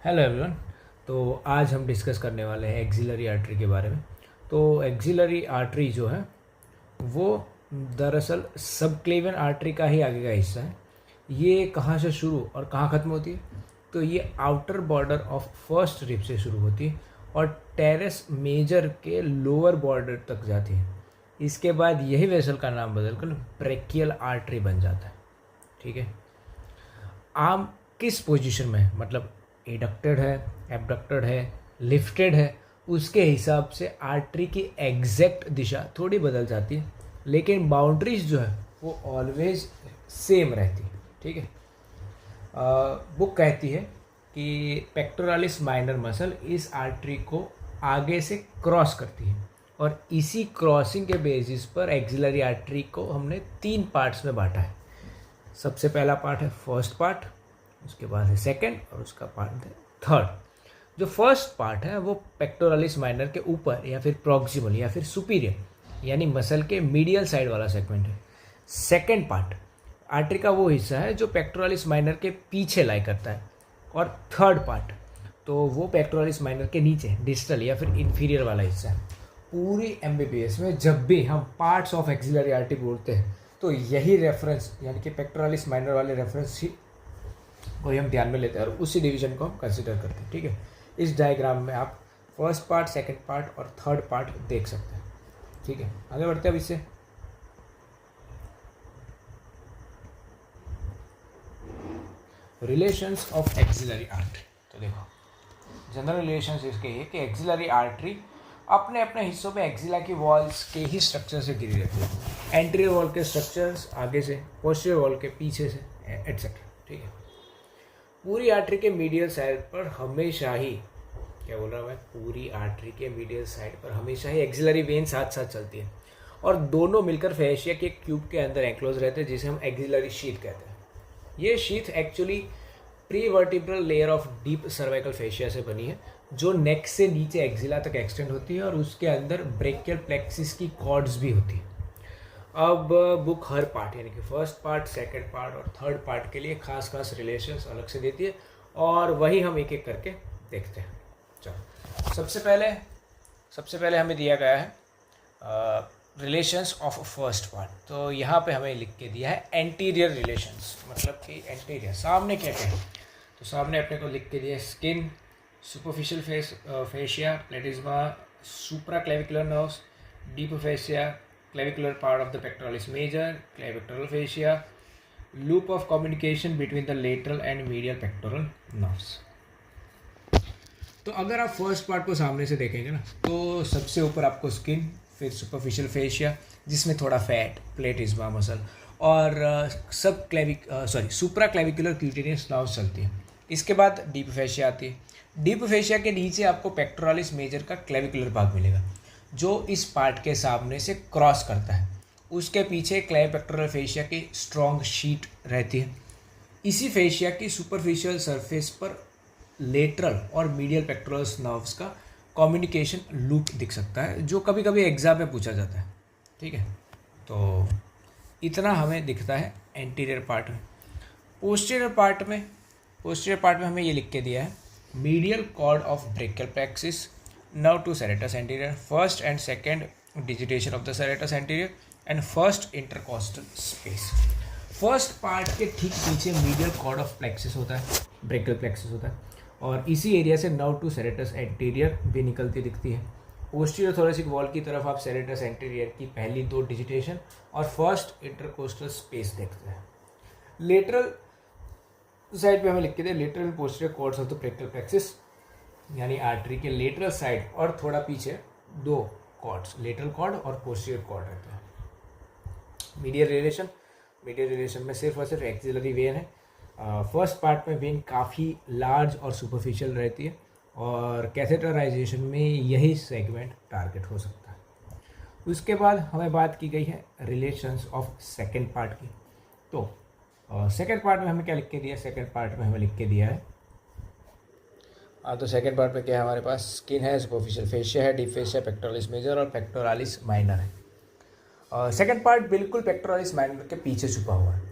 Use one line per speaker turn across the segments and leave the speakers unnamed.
Hello everyone. तो आज हम डिस्कस करने वाले हैं एक्सिलरी आर्टरी के बारे में। तो एक्सिलरी आर्टरी जो है वो दरअसल सबक्लेवियन आर्टरी का ही आगे का हिस्सा है। ये कहाँ से शुरू और कहाँ ख़त्म होती है? तो ये outer border of first rib से शुरू होती है और टेरेस मेजर के लोअर बॉर्डर तक जाती है। इसके बाद यही वेसल का नाम बदलकर ब्रेकियल आर्टरी बन जाता है। ठीक है, आर्म किस पोजीशन में है, मतलब एडक्टेड है, एबडक्टेड है, लिफ्टेड है, उसके हिसाब से आर्टरी की एग्जैक्ट दिशा थोड़ी बदल जाती है, लेकिन बाउंड्रीज जो है वो ऑलवेज सेम रहती है। ठीक है, बुक कहती है कि पेक्टोरालिस माइनर मसल इस आर्टरी को आगे से क्रॉस करती है और इसी क्रॉसिंग के बेसिस पर एक्सिलरी आर्टरी को हमने 3 पार्ट्स में बांटा है। सबसे पहला पार्ट है फर्स्ट पार्ट, उसके बाद है सेकंड और उसका पार्ट है थर्ड। जो फर्स्ट पार्ट है वो पेक्टोरालिस माइनर के ऊपर या फिर प्रॉक्सिमल या फिर सुपीरियर यानी मसल के मीडियल साइड वाला सेगमेंट है। सेकंड पार्ट आर्टरी का वो हिस्सा है जो पेक्टोरालिस माइनर के पीछे लाई करता है। और थर्ड पार्ट तो वो पेक्टोरालिस माइनर के नीचे डिस्टल या फिर इंफीरियर वाला हिस्सा है। पूरी एमबीबीएस में जब भी हम पार्ट्स ऑफ एक्सिलरी आर्टरी बोलते हैं तो यही रेफरेंस यानी कि पेक्टोरालिस माइनर वाले रेफरेंस को ही हम ध्यान में लेते हैं और उसी डिवीजन को हम कंसिडर करते हैं। ठीक है, इस डायग्राम में आप फर्स्ट पार्ट, सेकंड पार्ट और थर्ड पार्ट देख सकते हैं। ठीक है, आगे बढ़ते हैं अब इससे। Relations of axillary artery. तो देखो, जनरल रिलेशंस इसके है कि एक्सिलरी आर्टरी अपने अपने हिस्सों में एक्सिला की वॉल्स के ही स्ट्रक्चर से घिरी रहती है। एंटीरियर वॉल के स्ट्रक्चर्स आगे से, पोस्टीरियर वॉल के पीछे से, एटसेट्रा। ठीक है, पूरी आर्टरी के मीडियल साइड पर हमेशा ही, क्या बोल रहा हूँ मैं, पूरी आर्टरी के मीडियल साइड पर हमेशा ही एक्सिलरी वेन साथ साथ चलती है और दोनों मिलकर फेशिया के क्यूब के अंदर एंक्लोज रहते हैं, जिसे हम एक्सिलरी शीथ कहते हैं। ये sheath actually pre vertebral layer of deep cervical fascia से बनी है जो नेक से नीचे एक्सिला तक एक्सटेंड होती है और उसके अंदर ब्रेकियल प्लेक्सिस की कॉर्ड्स भी होती है। अब बुक हर पार्ट यानी कि फर्स्ट पार्ट, सेकंड पार्ट और थर्ड पार्ट के लिए खास खास रिलेशंस अलग से देती है और वही हम एक एक करके देखते हैं। चलो, सबसे पहले हमें दिया गया है रिलेशंस ऑफ फर्स्ट पार्ट। तो यहाँ पे हमें लिख के दिया है एंटीरियर रिलेशंस, मतलब कि एंटीरियर सामने क्या क्या है। तो सामने अपने को लिख के दिया है skin, superficial fascia, प्लेटिज्मा, supra clavicular nerves, deep fascia, clavicular part of the pectoralis major, clavictoral fascia, loop of communication between the lateral and medial pectoral nerves। तो अगर आप फर्स्ट पार्ट को सामने से देखेंगे ना तो सबसे ऊपर आपको स्किन, फिर सुपरफिशियल फेशिया जिसमें थोड़ा फैट, प्लेटिज्मा मसल और सुप्रा क्लेविकुलर क्यूटेनियस नर्व्स चलती है। इसके बाद डीप फेशिया आती है। डीप फेशिया के नीचे आपको पेक्टोरालिस मेजर का क्लेविकुलर भाग मिलेगा जो इस पार्ट के सामने से क्रॉस करता है। उसके पीछे क्लेविपेक्टोरल फेशिया की स्ट्रॉन्ग शीट रहती है। इसी फेशिया की सुपरफिशियल सरफेस पर लेटरल और मीडियल पेक्टोरल नर्व्स का कम्युनिकेशन लूप दिख सकता है जो कभी कभी एग्जाम में पूछा जाता है। ठीक है, तो इतना हमें दिखता है एंटीरियर पार्ट में। पोस्टीरियर पार्ट में हमें ये लिख के दिया है medial cord of brachial plexus now to serratus anterior, first and second digitation of the serratus anterior and first intercostal space। First part के ठीक पीछे मीडियल कॉर्ड ऑफ प्लेक्सिस होता है, ब्रेकियल प्लेक्सिस होता है और इसी एरिया से नाउ टू सेरेटस एंटीरियर भी निकलती दिखती है। पोस्टीरियर थोरेसिक वॉल की तरफ आप सेरेटस एंटीरियर की पहली 2 डिजिटेशन और फर्स्ट इंटरकोस्टल स्पेस देखते हैं। लेटरल साइड पे हमें लिख के दिया lateral posterior cords of the brachial plexus यानी आर्टरी के लेटरल साइड और थोड़ा पीछे 2 कॉर्ड्स, लेटरल कॉर्ड और पोस्टीरियर कॉर्ड रहते हैं। मीडियल रिलेशन में सिर्फ और सिर्फ एक्सिलरी वेन है। फर्स्ट पार्ट में वेन काफ़ी लार्ज और सुपरफिशियल रहती है और कैथेटराइजेशन में यही सेगमेंट टारगेट हो सकता है। उसके बाद हमें बात की गई है रिलेशंस ऑफ सेकेंड पार्ट की। तो सेकेंड पार्ट में हमें क्या लिख के दिया? सेकेंड पार्ट में हमें लिख के दिया है तो सेकेंड पार्ट में क्या है हमारे पास? स्किन है, सुपरफिशियल फेशिया है, डीप फेशिया, पेक्टोरालिस मेजर और पेक्टोरालिस माइनर है। सेकेंड पार्ट बिल्कुल पेक्टोरालिस माइनर के पीछे छुपा हुआ है,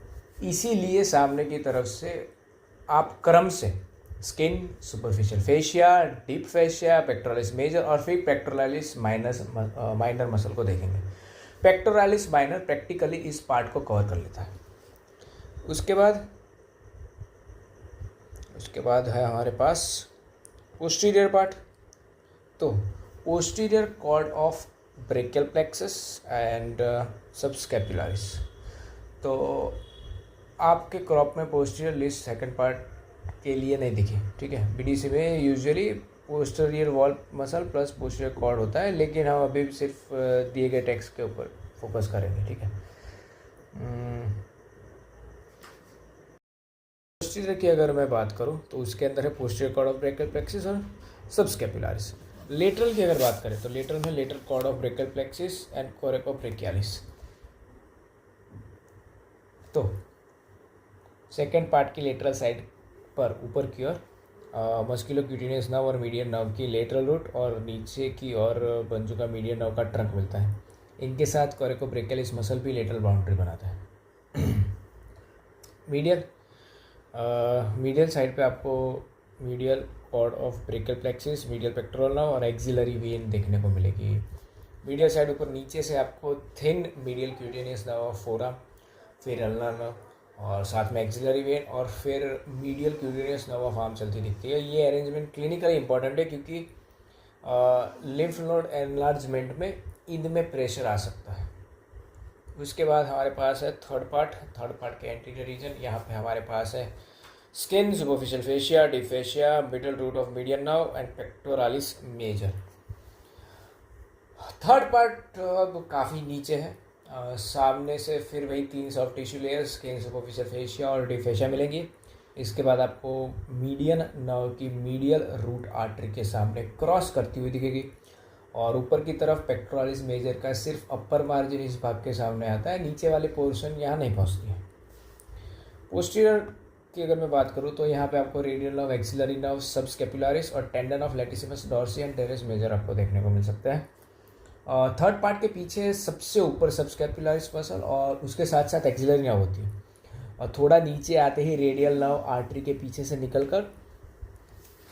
इसीलिए सामने की तरफ से आप क्रम से skin, superficial fascia, deep fascia, pectoralis major और फिर पेक्टोरालिस माइनर मसल को देखेंगे। पेक्टोरालिस माइनर प्रैक्टिकली इस पार्ट को कवर कर लेता है। उसके बाद है हमारे पास पोस्टीरियर पार्ट। तो posterior cord of brachial plexus and subscapularis. तो आपके क्रॉप में पोस्टीरियर लिस्ट सेकंड पार्ट के लिए नहीं दिखी, ठीक है। बीडीसी में usually posterior wall muscle plus posterior cord होता है, लेकिन हम अभी सिर्फ दिए गए टेक्स्ट के ऊपर फोकस करेंगे, ठीक है। पोस्टीरियर की अगर मैं बात करूं तो उसके अंदर है posterior cord of brachial plexus और सबस्कैपुलारिस। लेटरल की अगर बात करें तो लेटरल में lateral cord of brachial plexus and coracobrachialis. तो सेकेंड पार्ट की लेटरल साइड पर ऊपर की ओर मस्कुलोक्यूटेनियस नर्व और मीडियन नर्व की लेटरल रूट और नीचे की ओर बंजू का मीडियन नर्व का ट्रंक मिलता है। इनके साथ कोरेकोब्रेकियालिस मसल भी लेटरल बाउंड्री बनाता है। मीडियल साइड पे आपको medial cord of brachial plexus, medial pectoral nerve और एक्सिलरी वेन देखने को मिलेगी। मीडियल साइड ऊपर नीचे से आपको thin medial cutaneous nerve of forearm, फिर अल्नर नर्व और साथ में एक्सिलरी वेन और फिर medial cutaneous nerve of arm चलती दिखती है। ये अरेंजमेंट क्लिनिकली इंपॉर्टेंट है क्योंकि लिम्फ नोड एनलार्जमेंट में इनमें प्रेशर आ सकता है। उसके बाद हमारे पास है थर्ड पार्ट के एंटीरियर रीजन। यहाँ पे हमारे पास है skin, superficial fascia, deep fascia, middle root of median nerve and pectoralis major. Third part अब काफ़ी नीचे है। सामने से फिर वही 3 soft tissue layers skin, superficial fascia और डीप फेशिया मिलेंगी। इसके बाद आपको मीडियन नर्व की मीडियल रूट आर्टरी के सामने क्रॉस करती हुई दिखेगी और ऊपर की तरफ पेक्टोरालिस मेजर का सिर्फ अपर मार्जिन इस भाग के सामने आता है, नीचे वाले पोर्शन यहाँ नहीं पहुँचती है। पोस्टीरियर की अगर मैं बात करूँ तो यहाँ पे आपको radial nerve, axillary nerve, subscapularis और tendon of latissimus dorsi and teres major आपको देखने को मिल सकता है। थर्ड पार्ट के पीछे सबसे ऊपर सबस्कैपुलारिस मसल और उसके साथ साथ एक्सिलरी नर्व होती है और थोड़ा नीचे आते ही रेडियल नर्व आर्टरी के पीछे से निकलकर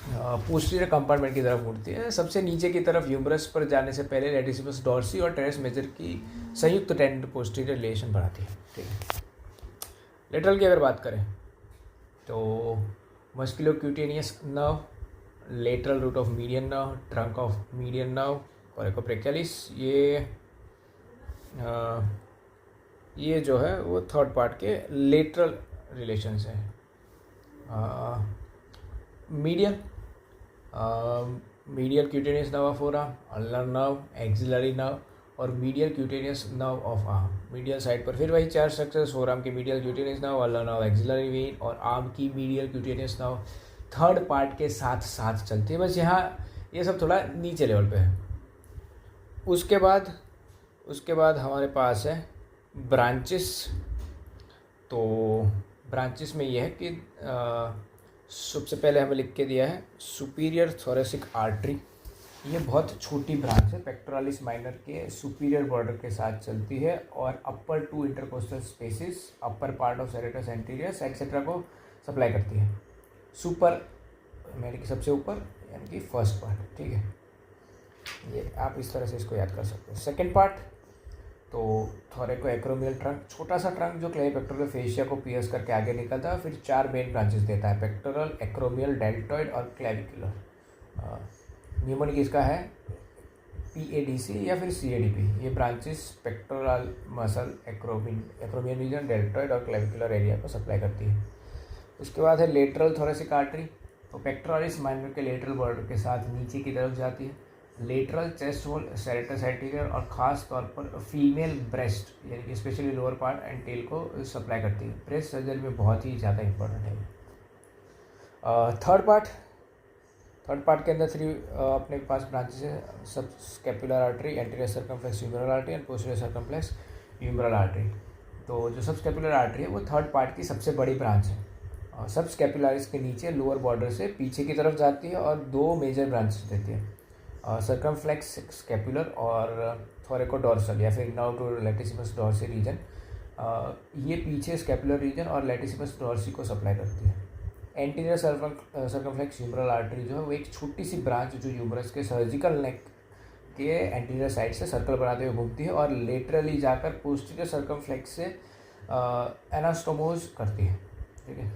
पोस्टीरियर कंपार्टमेंट की तरफ मुड़ती है। सबसे नीचे की तरफ ह्यूमरस पर जाने से पहले लैटिसिमस डॉर्सी और टेरेस मेजर की संयुक्त टेंडन पोस्टीरियर रिलेशन बढ़ाती है, ठीक है। लेटरल की अगर बात करें तो musculocutaneous nerve, lateral root of median nerve, trunk of median nerve, coracobrachialis, ये जो है वो थर्ड पार्ट के लेटरल रिलेशंस हैं। Medial cutaneous nerve of forearm, ulnar nerve, axillary nerve और medial cutaneous nerve of arm. Medial side पर फिर वही 4 स्ट्रक्चर्स, फोराम की medial cutaneous nerve, ulnar nerve, axillary vein और आर्म की medial cutaneous nerve third part के साथ साथ चलती है। बस यहाँ ये सब थोड़ा नीचे लेवल पे है। उसके बाद हमारे पास है ब्रांचेस। तो ब्रांचेस में ये है कि सबसे पहले हमें लिख के दिया है सुपीरियर थोरेसिक आर्टरी। ये बहुत छोटी ब्रांच है, पेक्टोरालिस माइनर के सुपीरियर बॉर्डर के साथ चलती है और upper 2 intercostal spaces, upper part of serratus anterior et cetera को सप्लाई करती है। सुपर यानी कि सबसे ऊपर, यानी कि फर्स्ट पार्ट, ठीक है। ये आप इस तरह से इसको याद कर सकते हैं। सेकेंड पार्ट तो थोरेको एक्रोमियल ट्रंक, छोटा सा ट्रंक जो क्लेविपेक्टोरल फेशिया को पियर्स करके आगे निकलता है, फिर 4 मेन ब्रांचेस देता है, पेक्टोरल, एक्रोमियल, डेल्टॉइड और क्लेविकुलर। न्यूमोनिक इसका है PADC या फिर CADP। ये branches pectoral muscle, acromial region, deltoid और क्लेविकुलर एरिया को सप्लाई करती है। उसके बाद है लेटरल थोरेसिक आर्टरी। तो पेक्टोरालिस माइनर के लेटरल बॉर्डर के साथ नीचे की तरफ जाती है। Lateral chest wall, serratus anterior और ख़ास तौर पर फीमेल ब्रेस्ट यानी कि specially lower part and tail को सप्लाई करती है। ब्रेस्ट सर्जरी में बहुत ही ज़्यादा इंपॉर्टेंट है। थर्ड पार्ट के अंदर 3 अपने पास ब्रांचेस है, subscapular artery, anterior circumflex humeral artery and posterior circumflex humeral artery. तो जो सब स्कैपुलर आर्टरी है वो थर्ड पार्ट की सबसे बड़ी ब्रांच है। सब स्कैपुलारिस के नीचे लोअर बॉर्डर से पीछे की तरफ जाती है और 2 मेजर ब्रांचेस देती है, सर्कमफ्लेक्स स्कैपुलर और थोरेकोडोर्सल या फिर nerve to latissimus dorsi region. ये पीछे स्कैपुलर रीजन और लैटिसिमस डॉर्सी को सप्लाई करती है। एंटीरियर सर्कमफ्लेक्स ह्यूमरल आर्टरी जो है वो एक छोटी सी ब्रांच जो ह्यूमरस के सर्जिकल नेक के एंटीरियर साइड से सर्कल बनाते हुए घूमती है और लेटरली जाकर पोस्टीरियर सर्कमफ्लेक्स से एनास्टोमोज करती है। ठीक है,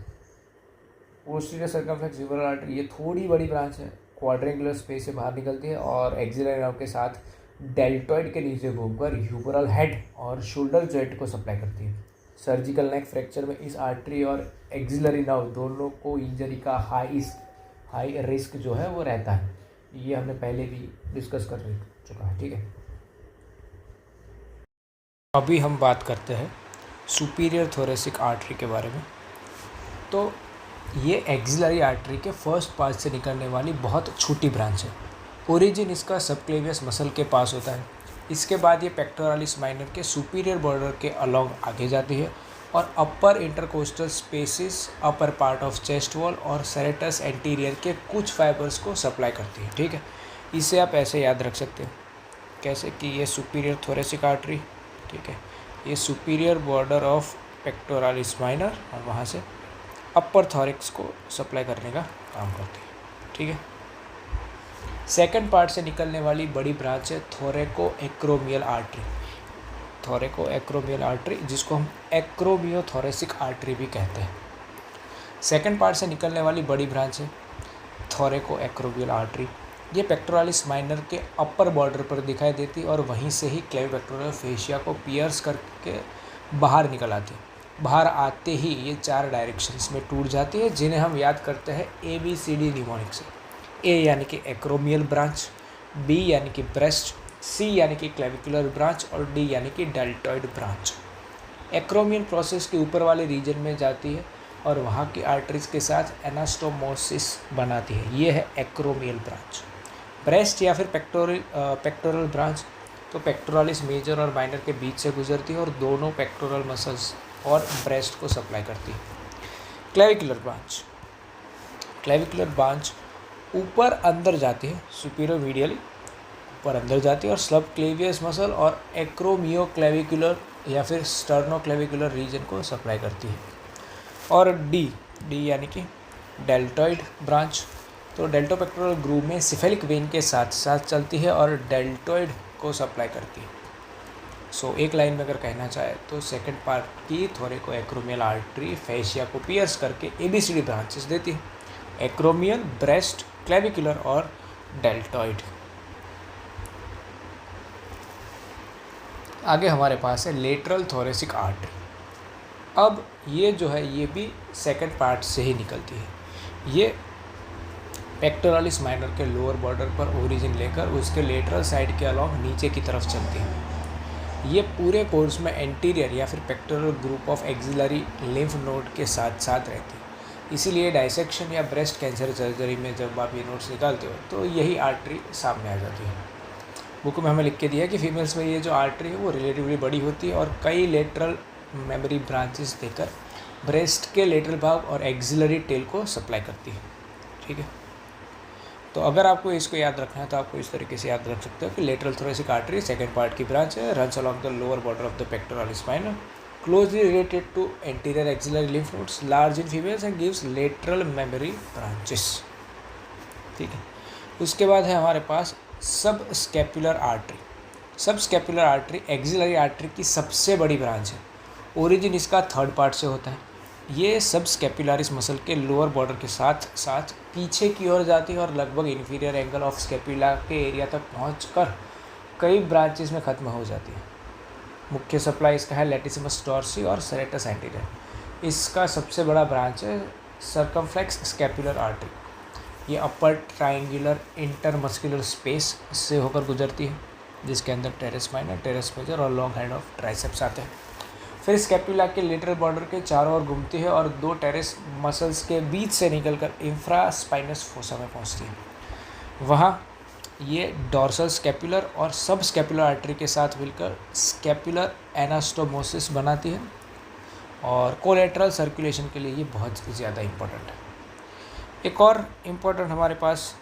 पोस्टीरियर सर्कमफ्लेक्स ह्यूमरल आर्टरी ये थोड़ी बड़ी ब्रांच है, क्वाड्रेंगुलर स्पेस से बाहर निकलती है और एक्सिलरी नर्व के साथ डेल्टॉइड के नीचे घूमकर ह्यूमरल हेड और शोल्डर जॉइंट को सप्लाई करती है। सर्जिकल नेक फ्रैक्चर में इस आर्टरी और एक्सिलरी नर्व दोनों को इंजरी का हाई रिस्क जो है वो रहता है। ये हमने पहले भी डिस्कस कर चुका है। ठीक है, अभी हम बात करते हैं सुपीरियर थोरेसिक आर्टरी के बारे में। तो ये एक्सिलरी आर्टरी के फर्स्ट पार्ट से निकलने वाली बहुत छोटी ब्रांच है। ओरिजिन इसका सबक्लेवियस मसल के पास होता है। इसके बाद ये पेक्टोरालिस माइनर के सुपीरियर बॉर्डर के अलोंग आगे जाती है और upper intercostal spaces, upper part of chest wall और सेरेटस एंटीरियर के कुछ फाइबर्स को सप्लाई करती है। ठीक है, इसे आप ऐसे याद रख सकते हो कैसे कि ये सुपीरियर थोरेसिक आर्टरी, ठीक है, ये superior border of pectoralis minor और वहाँ से अपर थॉरिक्स को सप्लाई करने का काम करती है। ठीक है, सेकंड पार्ट से निकलने वाली बड़ी ब्रांच है थोरेको एक्रोमियल आर्टरी। थोरेको एक्रोमियल आर्टरी जिसको हम एक्रोमियोथोरेसिक आर्टरी भी कहते हैं। सेकंड पार्ट से निकलने वाली बड़ी ब्रांच है थोरेको एक्रोमियल आर्टरी। ये पेक्टोरालिस माइनर के अपर बॉर्डर पर दिखाई देती और वहीं से ही क्लेविपेक्टोरल फेशिया को पियर्स करके बाहर निकल आती है। बाहर आते ही ये 4 डायरेक्शंस में टूट जाती है जिन्हें हम याद करते हैं ABCD निमोनिक से। ए यानी कि एक्रोमियल ब्रांच, बी यानी कि ब्रेस्ट, सी यानी कि क्लेविकुलर ब्रांच और डी यानी कि डेल्टॉइड ब्रांच। एक्रोमियल प्रोसेस के ऊपर वाले रीजन में जाती है और वहाँ की आर्टरीज के साथ एनास्टोमोसिस बनाती है। ये है एक्रोमियल ब्रांच। ब्रेस्ट या फिर पेक्टोरल ब्रांच तो पेक्टोरालिस मेजर और माइनर के बीच से गुजरती है और दोनों पेक्टोरल मसल्स और ब्रेस्ट को सप्लाई करती है। क्लेविकुलर ब्रांच ऊपर अंदर जाती है, सुपीरियर मीडियली ऊपर अंदर जाती है और सब क्लेवियस मसल और एक्रोमियोक्लेविकुलर या फिर स्टर्नोक्लेविकुलर रीजन को सप्लाई करती है। और डी यानी कि डेल्टॉइड ब्रांच तो डेल्टोपेक्टोरल ग्रूव में सिफेलिक वेन के साथ साथ चलती है और डेल्टॉइड को सप्लाई करती है। एक लाइन में अगर कहना चाहे तो सेकंड पार्ट की थोरेको एक्रोमियल आर्टरी फेशिया को पियर्स करके ABCD ब्रांचेस देती है: एक्रोमियल, ब्रेस्ट, क्लेविकुलर और डेल्टॉइड। आगे हमारे पास है लेटरल थोरेसिक आर्टरी। अब ये जो है ये भी सेकंड पार्ट से ही निकलती है। ये पेक्टोरालिस माइनर के लोअर बॉर्डर पर ओरिजिन लेकर उसके लेटरल साइड के अलोंग नीचे की तरफ चलती है। ये पूरे कोर्स में एंटीरियर या फिर pectoral group of axillary lymph node के साथ साथ रहती है। इसीलिए डाइसेक्शन या ब्रेस्ट कैंसर सर्जरी में जब आप ये नोट्स निकालते हो तो यही आर्टरी सामने आ जाती है। बुक में हमें लिख के दिया कि फीमेल्स में ये जो आर्टरी है वो रिलेटिवली बड़ी होती है और कई लेटरल मेमोरी ब्रांचेस देकर ब्रेस्ट के लेटरल भाग और एक्सिलरी टेल को सप्लाई करती है। ठीक है, तो अगर आपको इसको याद रखना है तो आपको इस तरीके से याद रख सकते हो कि lateral thoracic artery second part की ब्रांच है, runs along the lower border of the pectoralis minor, closely related to anterior axillary lymph nodes, large in females and gives lateral memory branches। ठीक है, उसके बाद है हमारे पास सब स्कैपुलर आर्टरी। सब स्कैपुलर आर्टरी एक्सिलरी आर्टरी की सबसे बड़ी ब्रांच है। ओरिजिन इसका थर्ड पार्ट से होता है। ये सब स्कैपुलरिस मसल के लोअर बॉर्डर के साथ साथ पीछे की ओर जाती है और लगभग इन्फीरियर एंगल ऑफ स्कैपुला के एरिया तक पहुंचकर कई ब्रांचेस में ख़त्म हो जाती है। मुख्य सप्लाई इसका है लेटिसिमस डॉर्सी और सेरेटस एंटीरियर। इसका सबसे बड़ा ब्रांच है सर्कमफ्लेक्स स्कैपुलर आर्टरी। ये अपर ट्राइंगुलर इंटरमस्कुलर स्पेस से होकर गुजरती है जिसके अंदर टेरेस माइनर, टेरेस मेजर और लॉन्ग हेड ऑफ ट्राइसेप्स आते हैं। फिर स्कैपुला के लेटरल बॉर्डर के चारों ओर घूमती है और 2 टेरेस मसल्स के बीच से निकलकर इंफ्रास्पाइनस फोसा में पहुंचती है। वहाँ ये डॉर्सल स्कैपुलर और सब स्कैपुलर आर्टरी के साथ मिलकर स्कैपुलर एनास्टोमोसिस बनाती है और कोलेटरल सर्कुलेशन के लिए ये बहुत ज़्यादा इम्पोर्टेंट है। एक और इम्पोर्टेंट हमारे पास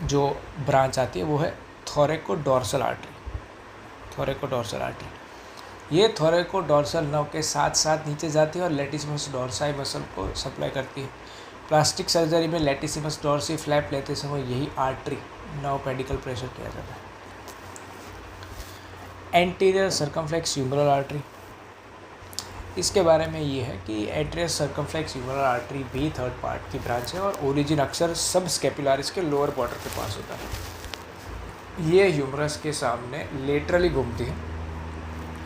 जो ब्रांच आती है वो है थोरेको डॉर्सल आर्टरी। थोरेको डॉर्सल आर्टरी ये थोरैकोडोर्सल नर्व के साथ साथ नीचे जाती है और लेटिसिमस डोर्साई मसल को सप्लाई करती है। प्लास्टिक सर्जरी में लेटिसिमस डोर्सी फ्लैप लेते समय यही आर्टरी नर्व पेडिकल प्रेशर किया जाता है। एंटीरियर सर्कमफ्लेक्स ह्यूमरल आर्टरी, इसके बारे में ये है कि एंटीरियर सर्कमफ्लेक्स ह्यूमरल आर्टरी भी थर्ड पार्ट की ब्रांच है और ओरिजिन अक्सर सब स्केपुलारिस के लोअर बॉर्डर के पास होता है। ये ह्यूमरस के सामने लेटरली घूमती है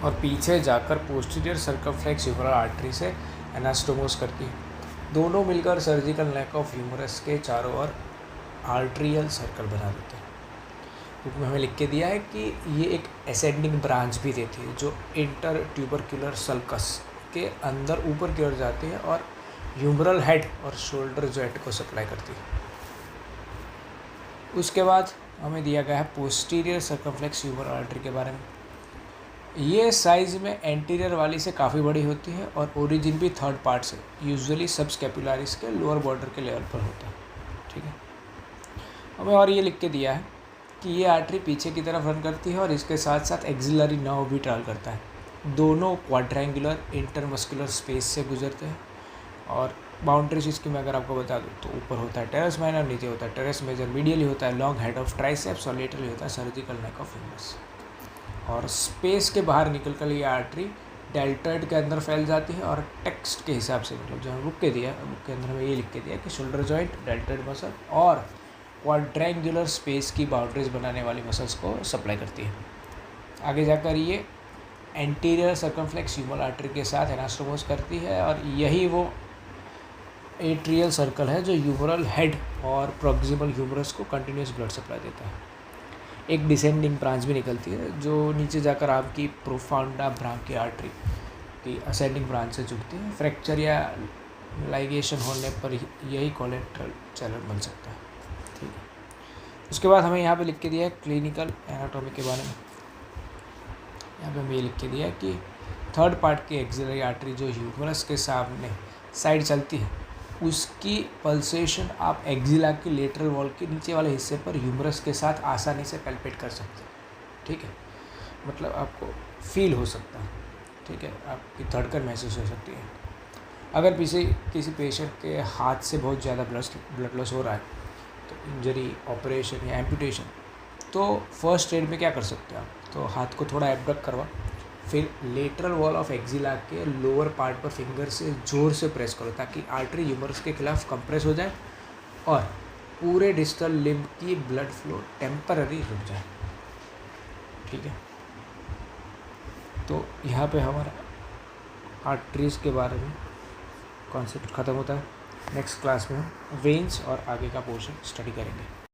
और पीछे जाकर पोस्टीरियर सर्कमफ्लेक्स ह्यूमरल आर्टरी से एनास्टोमोस करती है। दोनों मिलकर सर्जिकल नेक ऑफ ह्यूमरस के चारों ओर आर्ट्रियल सर्कल बना देते हैं। बुक में हमें लिख के दिया है कि ये एक एसेंडिंग ब्रांच भी देती है जो इंटर ट्यूबरक्यूलर सल्कस के अंदर ऊपर की ओर जाती है और ह्यूमरल हेड और शोल्डर जॉइंट को सप्लाई करती है। उसके बाद हमें दिया गया है पोस्टीरियर सर्कमफ्लेक्स ह्यूमरल आर्टरी के बारे में। ये साइज़ में एंटीरियर वाली से काफ़ी बड़ी होती है और ओरिजिन भी थर्ड पार्ट से यूजुअली सब स्केपुलारिस के लोअर बॉर्डर के लेवल पर होता है। ठीक है, हमें और ये लिख के दिया है कि ये आर्टरी पीछे की तरफ रन करती है और इसके साथ साथ एक्सिलरी नर्व भी ट्रैवल करता है। दोनों क्वाड्रेंगुलर इंटरमस्कुलर स्पेस से गुजरते हैं और बाउंड्री इसकी मैं अगर आपको बता दूँ तो ऊपर होता है टेरेस माइनर, नीचे होता है टेरेस मेजर, मीडियली होता है लॉन्ग हेड ऑफ ट्राइसेप्स और लेटरली होता है सर्जिकल नेक ऑफ ह्यूमरस। और स्पेस के बाहर निकल कर ये आर्टरी डेल्टॉइड के अंदर फैल जाती है और टेक्स्ट के हिसाब से मतलब जो बुक के दिया बुक के अंदर में ये लिख के दिया कि शोल्डर जॉइंट, डेल्टॉइड मसल और क्वाड्रेंगुलर स्पेस की बाउंड्रीज बनाने वाली मसल्स को सप्लाई करती है। आगे जाकर ये एंटीरियर सर्कमफ्लेक्स ह्यूमरल आर्टरी के साथ एनास्टोमोस करती है और यही वो एट्रियल सर्कल है जो ह्यूमरल हेड और प्रॉक्सिमल ह्यूमरस को कंटिन्यूस ब्लड सप्लाई देता है। एक डिसेंडिंग ब्रांच भी निकलती है जो नीचे जाकर आपकी प्रोफाउंडा ब्रांकी आर्टरी की असेंडिंग ब्रांच से जुड़ती है। फ्रैक्चर या लाइगेशन होने पर यही कोलेट्रल चैनल बन सकता है। ठीक है, उसके बाद हमें यहाँ पे लिख के दिया है क्लिनिकल एनाटॉमी के बारे में। यहाँ पे हमें ये लिख के दिया है कि थर्ड पार्ट की एक्सिलरी आर्टरी जो ह्यूमरस के सामने साइड चलती है उसकी पल्सेशन आप एक्जिला की लेटरल वॉल के नीचे वाले हिस्से पर ह्यूमरस के साथ आसानी से पैल्पेट कर सकते हैं। ठीक है, मतलब आपको फील हो सकता है। ठीक है, आपकी धड़कन महसूस हो सकती है। अगर किसी पेशेंट के हाथ से बहुत ज़्यादा ब्लड लॉस हो रहा है तो इंजरी, ऑपरेशन या एम्पुटेशन, तो फर्स्ट एड में क्या कर सकते हैं आप, तो हाथ को थोड़ा एब्डक्ट करवा, फिर लेटरल वॉल ऑफ एक्जिला के लोअर पार्ट पर फिंगर से ज़ोर से प्रेस करो ताकि आर्टरी ह्यूमरस के खिलाफ कंप्रेस हो जाए और पूरे डिस्टल लिम्ब की ब्लड फ्लो टेम्पररी रुक जाए। ठीक है, तो यहाँ पे हमारा आर्टरीज़ के बारे में कॉन्सेप्ट ख़त्म होता है। नेक्स्ट क्लास में हम वेन्स और आगे का पोर्शन स्टडी करेंगे।